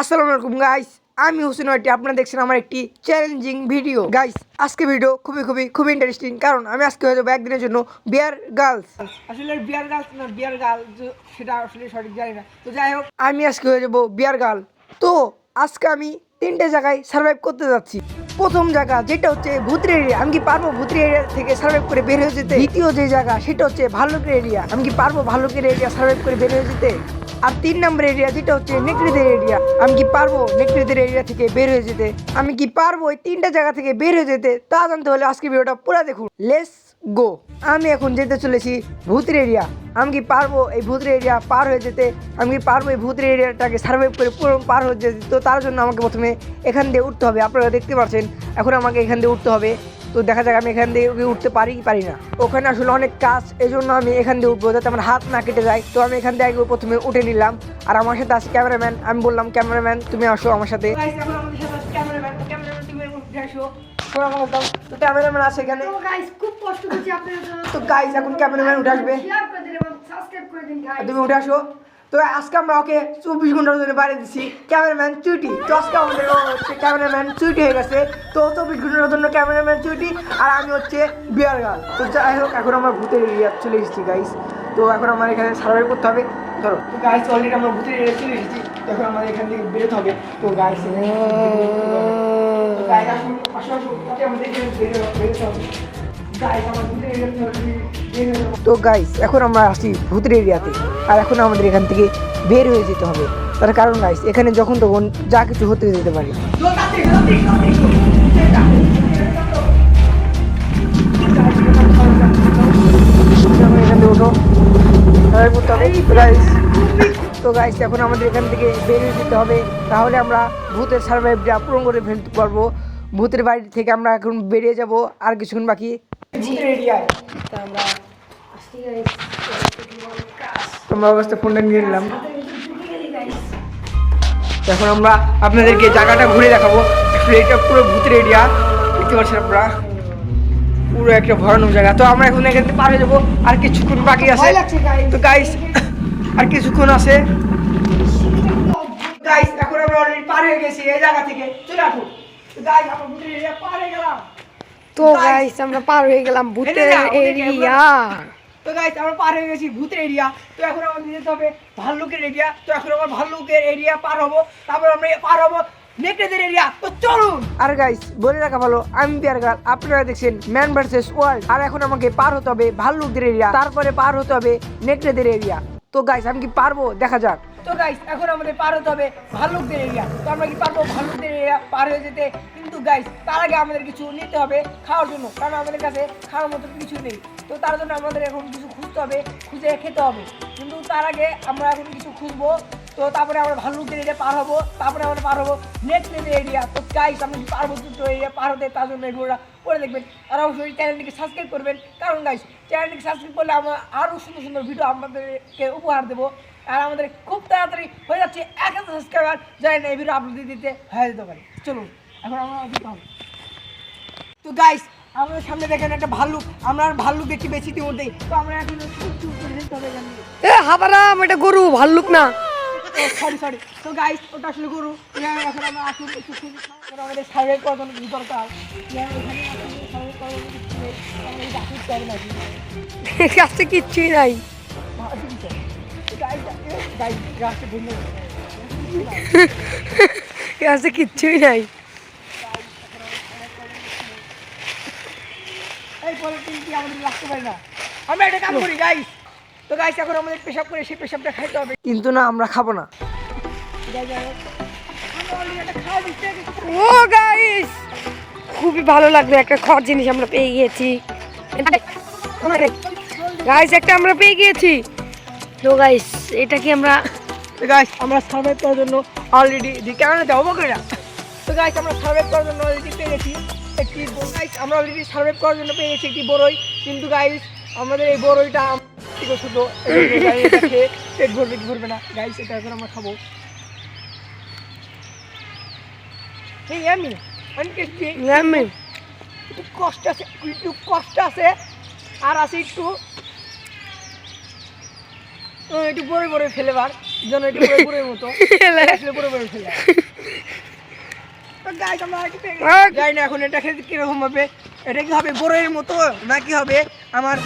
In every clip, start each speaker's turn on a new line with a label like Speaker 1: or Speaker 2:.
Speaker 1: আসসালামু আলাইকুম গাইস, আমি হোসেন ওয়াইটি। আপনারা দেখছেন আমার একটি চ্যালেঞ্জিং ভিডিও। গাইস, আজকে ভিডিও খুবই ইন্টারেস্টিং, কারণ আমি আজকে হয়ে যাবো একদিনের জন্য বিয়ার গার্লস। আসলে বিয়ার গার্লস না বিয়ার গার্ল, সেটা আসলে সঠিক জানি না। তো যাই হোক, আমি আজকে হয়ে যাবো বিয়ার গার্ল। তো আজকে আমি 3টে জায়গায় সার্ভাইভ করতে যাচ্ছি। প্রথম জায়গা যেটা হচ্ছে ভূতের এরিয়া, আমি কি পারবো ভূতের এরিয়া থেকে সার্ভাইভ করে বের হয়ে যেতে? দ্বিতীয় যে জায়গা সেটা হচ্ছে ভাল্লুকের এরিয়া, আমি কি পারবো ভাল্লুকের এরিয়া সার্ভাইভ করে বের হয়ে যেতে? আর 3 নম্বর এরিয়া যেটা হচ্ছে নেকড়েদের এরিয়া, আমি কি পারবো নেকড়েদের এরিয়া থেকে বের হয়ে যেতে? আমি কি পারবো এই 3টা জায়গা থেকে বের হয়ে যেতে? তা জানতে হলে আজকে ভিডিওটা পুরো দেখুন। Let's go. আমি এখন যেতে চলেছি ভূতের এরিয়া। আমি কি পারবো এই ভূতের এরিয়া পার হয়ে যেতে? আমি কি পারবো এই ভূতের এরিয়াটাকে সার্ভাইভ করে পুরো পার হয়ে যেতে? তো তার জন্য আমাকে প্রথমে এখান দিয়ে উঠতে হবে। আপনারা দেখতে পাচ্ছেন এখন আমাকে এখান দিয়ে উঠতে হবে। তো দেখা যাক আমি এখান দিয়ে উঠতে পারি কি পারি না। ওখানে আসলে অনেক কাজ, এই জন্য আমি এখান দিয়ে উঠবো যাতে আমার হাত না কেটে যায়। তো আমি এখান থেকে প্রথমে উঠে নিলাম। আর আমার সাথে আছে ক্যামেরাম্যান। আমি বললাম, ক্যামেরাম্যান তুমি আসো আমার সাথে। তো ক্যামেরাম্যান আছে এখানে। তো গাইস এখন ক্যামেরাম্যান উঠে আসবে, তুমি উঠে আসো। তো আজকে আমরা ওকে 24 ঘন্টার জন্য বাইরে দিচ্ছি ক্যামেরাম্যান চুটি। তো আজকে আমাদের হচ্ছে ক্যামেরাম্যান চুটি হয়ে গেছে। তো 24 ঘন্টার জন্য ক্যামেরাম্যান চুটি, আর আমি হচ্ছে বিয়ার গার্ল। তো যাই হোক, এখন আমরা ভূতের এরিয়া চলে এসেছি গাইস। তো এখন আমার এখানে সার্ভাইভ করতে হবে। ধরো তো গাইস, অলরেডি আমরা ভূতের এরিয়া চলে এসেছি। এখন আমাদের এখান থেকে বেরোতে হবে। তো গাইস তো গাইস এখন আমরা আসি ভূতের এরিয়াতে, আর এখন আমাদের এখান থেকে বের হয়ে যেতে হবে। তার কারণ গাইস, এখানে যখন তখন যা কিছু হতে যেতে পারে। তো গাইস এখন আমাদের এখান থেকে বের হয়ে যেতে হবে, তাহলে আমরা ভূতের সার্ভাইভটা পূরণ করে ফেলতে পারবো। ভূতের বাড়ি থেকে আমরা এখন বেরিয়ে যাব, আর কিছুক্ষণ বাকি। আমরা অবস্থা ফোনটা নিয়ে নিলাম। এখন আমরা আপনাদেরকে জায়গাটা ঘুরে দেখাবো। এটা পুরো ভূতের এরিয়া, দেখতে পাচ্ছেন আপনারা, পুরো একটা ভয়ানক জায়গা। তো আমরা এখন এখান থেকে পার হয়ে যাবো, আর কিছুক্ষণ বাকি আছে। তো গাইস আর কিছুক্ষণ আছে গাইস, এখন আমরা অলরেডি পার হয়ে গেছি এই জায়গা থেকে। চলে আসুন গাইস, আমরা ভূতের এরিয়া পার হয়ে গেলাম।
Speaker 2: তো গাইস আমরা পার হয়ে গেলাম ভূতের এরিয়া।
Speaker 1: তো গাইস আমরা পার হয়ে গেছি ভূতের এরিয়া। তো এখন আমাদের যেতে হবে ভাল্লুকের এরিয়া। তো এখন আমরা ভাল্লুকের এরিয়া পার হবো, তারপর আমরা পার হবো নেকড়েদের এরিয়া। তো চলুন। আর গাইস বলে রাখা ভালো, আমি বিয়ার গার্ল, আপনারা দেখছেন ম্যান ভার্সেস ওয়ার্ল্ড। আর এখন আমাকে পার হতে হবে ভাল্লুকদের এরিয়া, তারপরে পার হতে হবে নেকড়েদের এরিয়া। তো গাইস আমি কি পারবো? দেখা যাক। তো গাইস এখন আমাদের পার হতে হবে ভাল্লুকদের এরিয়া। তো আমরা কি পারবো ভাল্লুকদের এরিয়া পার হয়ে যেতে? কিন্তু গাইস তার আগে আমাদের কিছু নিতে হবে খাওয়ার জন্য, কারণ আমাদের কাছে খাওয়ার মতো কিছু নেই। তো তার জন্য আমাদের এখন কিছু খুঁজতে হবে, খুঁজে খেতে হবে। কিন্তু তার আগে আমরা এখন কিছু খুঁজবো। তো তারপরে আমরা ভাল্লুকদের এরিয়া পার হবো, তারপরে আমরা পার হবো নেকড়েদের এরিয়া। তো গাইস আমরা কি পারবো দুটো এরিয়া পার হতে? তার জন্য এগুলোটা করে দেখবেন, আর অবশ্যই চ্যানেলটিকে সাবস্ক্রাইব করবেন, কারণ গাইস চ্যানেলটিকে সাবস্ক্রাইব করলে আমরা আরও সুন্দর সুন্দর ভিডিও আমাদেরকে উপহার দেবো। আর আমাদের খুব তাড়াতাড়ি হয়ে যাচ্ছে 1000 সাবস্ক্রাইবার, জানি না এই ভিডিও আপলোড দিতে হয়ে যেতে পারে। চলুন এখন আমরা দিতে হবে। তো গাইস আমাদের সামনে দেখেন একটা ভাল্লুক, আমরা ভাল্লুক দেখছি বেশি ইতিমধ্যেই। তো আমরা এখন
Speaker 2: হাবারাম, এটা গরু, ভাল্লুক না।
Speaker 1: সরি। তো গাইস ওটা আসলে গরু। এখন আমরা আসুন একটু আমাদের সার্ভে করার জন্য কিছু দরকার।
Speaker 2: কাছে কিচ্ছুই নাই, কাছে কিচ্ছুই নাই।
Speaker 1: আমরা একটা কাম করি গাইস। তো গাইস এখন আমাদের পেশাব করে সেই পেশাবটা খাইতে হবে, কিন্তু না আমরা খাবো না।
Speaker 2: ও গাইস খুবই ভালো লাগলো, একটা খাওয়ার জিনিস আমরা পেয়ে গিয়েছি। গাইস একটা আমরা পেয়ে গিয়েছি। তো গাইস এটা কি আমরা
Speaker 1: সার্ভাইভ করার জন্য অলরেডি কেমন যাবো করে না। তো গাইস আমরা সার্ভাইভ করার জন্য অলরেডি পেয়ে গেছি একটি গাইস, আমরা অলরেডি সার্ভাইভ করার জন্য পেয়ে গেছি একটি বড়ই। কিন্তু গাইস আমাদের এই বড়ইটা ছোট, পেট ভরবে কি ভরবে না গাইস, এটা এখন আমরা খাবো। এই আমি একটু কষ্ট আছে আর আছে একটু বড় ফেলেবার। যেন এটা পুরোর মতো আসলে পুরো ফেলে গাইস আমরা কি যাই না এখন এটা খেতে কিরকম হবে এটা কি হবে বড়ের মতো নাকি হবে আমার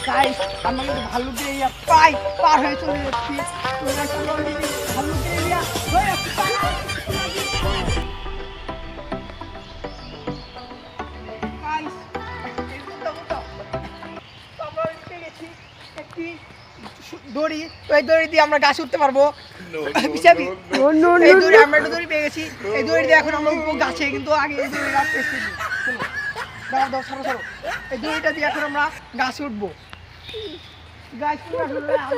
Speaker 1: গাইস আমরা কিন্তু ভাল্লুকের এরিয়া প্রায় পার হয়ে চলে যাচ্ছি ভাল্লুকের এরিয়া হয়ে দড়ি তো এই দড়ি দিয়ে আমরা গাছে উঠতে পারবো এই দড়ি আমরা একটা দড়ি পেয়ে গেছি এই দড়ি দিয়ে এখন আমরা উঠবো গাছে কিন্তু আগে এই দড়ি রাখতে দাঁড়াও দাও সরো সরো এই দড়িটা দিয়ে এখন আমরা গাছে উঠবো গাছ আমরা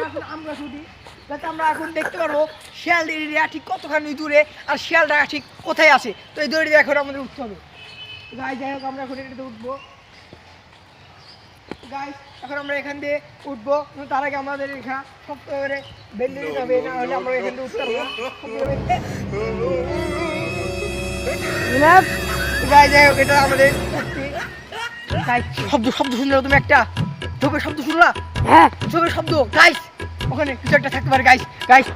Speaker 1: এখন আম গাছ উঠি যাতে আমরা এখন দেখতে পারবো শিয়াল এরিয়া ঠিক কতখানি দূরে আর শিয়ালটা ঠিক কোথায় আছে তো এই দড়ি দিয়ে এখন আমাদের উঠতে হবে গাছ যাই হোক আমরা এখন এটাতে উঠবো গাইস এখন আমরা এখান দিয়ে উঠবো তার আগে আমাদের এখানে শক্ত করে বেঁধে দিতে হবে না হলে আমরা এখান থেকে উঠতে পারবো গাইস যাই হোক এটা আমাদের শব্দ শব্দ শুনলে তুমি একটা ঝোপের শব্দ শুনলা
Speaker 2: হ্যাঁ
Speaker 1: ঝোপের শব্দ গাইস ওখানে কিছু একটা থাকতে পারে গাইস গাইস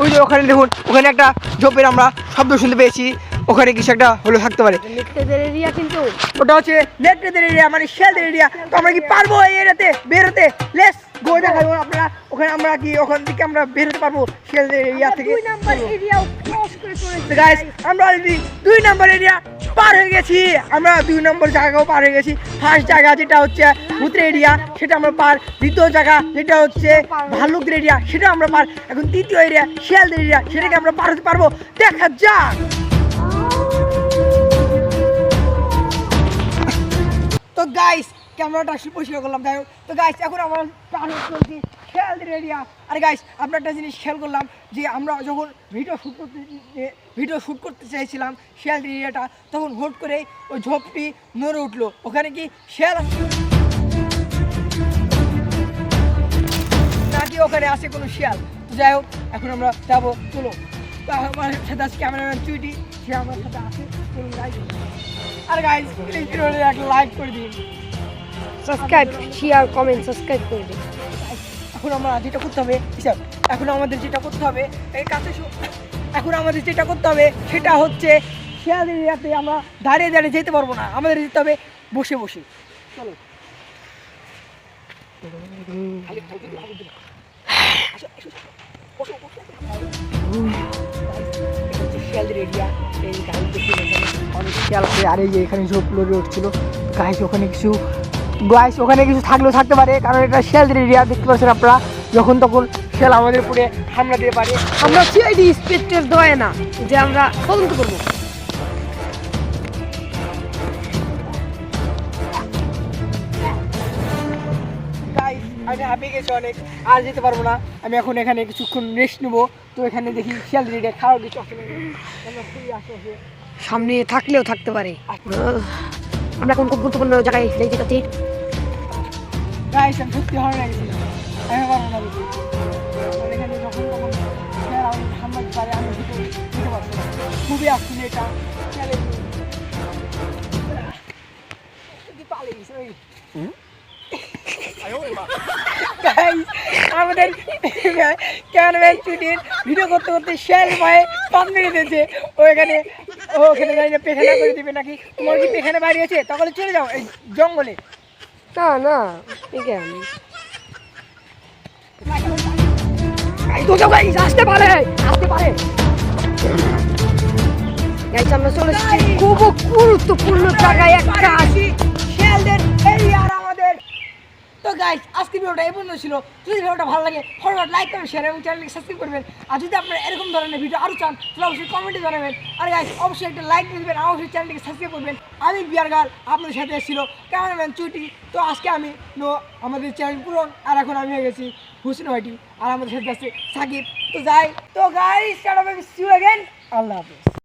Speaker 1: ওই যে ওখানে দেখুন ওখানে একটা ঝোপের আমরা শব্দ শুনতে পেয়েছি ওখানে কিছু একটা হলো থাকতে পারে
Speaker 2: নেকড়েদের এরিয়া কিন্তু
Speaker 1: ওটা হচ্ছে নেকড়েদের এরিয়া মানে শিয়ালদের এরিয়া তো আমরা কি পারবো এই এরিয়াতে বেরোতে লেস গো দেখাবো আপনারা ওখানে আমরা কি ওখান থেকে আমরা বেরোতে পারবো শিয়ালদের এরিয়া থেকে
Speaker 2: 2 নাম্বার এরিয়াও ক্রস করে চলেছে
Speaker 1: গাইস আমরা অলরেডি 2 নম্বর এরিয়া পার হয়ে গেছি আমরা 2 নম্বর জায়গাও পার হয়ে গেছি ফার্স্ট জায়গা যেটা হচ্ছে ভূতের এরিয়া সেটা আমরা পার দ্বিতীয় জায়গা যেটা হচ্ছে ভাল্লুকদের এরিয়া সেটা আমরা পার এখন তৃতীয় এরিয়া শিয়ালদের এরিয়া সেটাকে আমরা পার হতে পারবো দেখা যাক তো গাইস ক্যামেরাটা আসলে পরিষ্কার করলাম যাই হোক তো গাইস এখন আমরা পার হয়ে চলছি শিয়ালদের এরিয়া আর গাইস আমরা একটা জিনিস খেয়াল করলাম যে আমরা যখন ভিডিও শ্যুট করতে চাইছিলাম শিয়ালদের এরিয়াটা তখন হুট করে ওই ঝোপটি নড়ে উঠলো ওখানে কি শিয়াল নাকি ওখানে আসে কোনো শিয়াল তো যাই হোক এখন আমরা যাবো চলো তো আমার সাথে আছে ক্যামেরাম্যান চুইটি সে আমার সাথে আছে চলুন গাইস আর গাইস প্লিজ ভিডিওটা একটা লাইক করে দিন
Speaker 2: সাবস্ক্রাইব শেয়ার কমেন্ট সাবস্ক্রাইব করে দিন
Speaker 1: এখন আমরা যেটা করতে হবে হিসাব এখন আমাদের যেটা করতে হবে এই কাছে এখন আমাদের যেটা করতে হবে সেটা হচ্ছে শিয়ালদের এরিয়াতে আমরা দাঁড়িয়ে দাঁড়িয়ে যেতে পারবো না আমাদের যেতে হবে বসে বসে চলো শিয়ালদের এরিয়া এই গাড়ি দেখে অনেক শিয়াল আছে আর এই যে এখানে ঝোপ লড়ে উঠছিল গাইস ওখানে কিছু গাইস ওখানে কিছু থাকলেও থাকতে পারে কারণ এটা শিয়ালদের এরিয়া দেখতে পাচ্ছেন আপনারা যখন তখন শিয়াল আমাদের উপরে হামলা দিতে পারে
Speaker 2: আমরা সিআইডি ইন্সপেক্টর দয় না যে আমরা তদন্ত করবো
Speaker 1: গাইস আমি হাঁপিয়ে গেছি অনেক আর যেতে পারবো না আমি এখন এখানে কিছুক্ষণ রেস্ট নেবো তো এখানে দেখি শিয়ালদের এরিয়া খাওয়ার কিছু আসলে আমরা খুবই আশেপাশে
Speaker 2: সামনে থাকলেও থাকতে পারে আমরা কোন খুব গুরুত্বপূর্ণ জায়গায় যেতে চাচ্ছি
Speaker 1: গাইস আমি সত্যি ভালো লাগছে আমি পারবো না দেখি এখানে যখন তখন শিয়াল আমাদের হামলা দিতে পারে আমি দিতে পারবো না খুবই আসলে এটা শিয়ালের পালিয়ে গেছে ওই আমাদের ক্যামেরাম্যান চুটির ভিডিও করতে করতে শিয়াল ভয়ে পান মেরে দিয়েছে ওখানে জানি না পেখানা করে দিবে নাকি তোমার কি পেখানা বাড়িয়েছে তাহলে চলে যাও এই জঙ্গলে
Speaker 2: না না আসতে পারে আমরা চলে এসেছি খুব গুরুত্বপূর্ণ জায়গায় একটা
Speaker 1: শিয়ালদের এরিয়ার আমাদের তো গাইস আজকের ভিডিওটা এই পর্যন্ত ছিল যদি ভিডিওটা ভালো লাগে ফরওয়ার্ড লাইক করবেন শেয়ার এবং চ্যানেলকে সাবস্ক্রাইব করবেন আর যদি আপনারা এরকম ধরনের ভিডিও আরও চান তাহলে অবশ্যই কমেন্টে জানাবেন আর গাইস অবশ্যই একটা লাইক দিয়ে দেবেন আর অবশ্যই চ্যানেলটিকে সাবস্ক্রাইব করবেন আমি বিয়ার গার্ল আপনাদের সাথে এসেছিল ক্যামেরাম্যান চুটি তো আজকে আমি আমাদের চ্যানেল পূরণ আর এখন আমি হয়ে গেছি হুসেন ভাইটি আর আমাদের সাথে আছে সাকিব তো যাই তো গাইস সি ইউ अगेन আল্লাহ হাফেজ।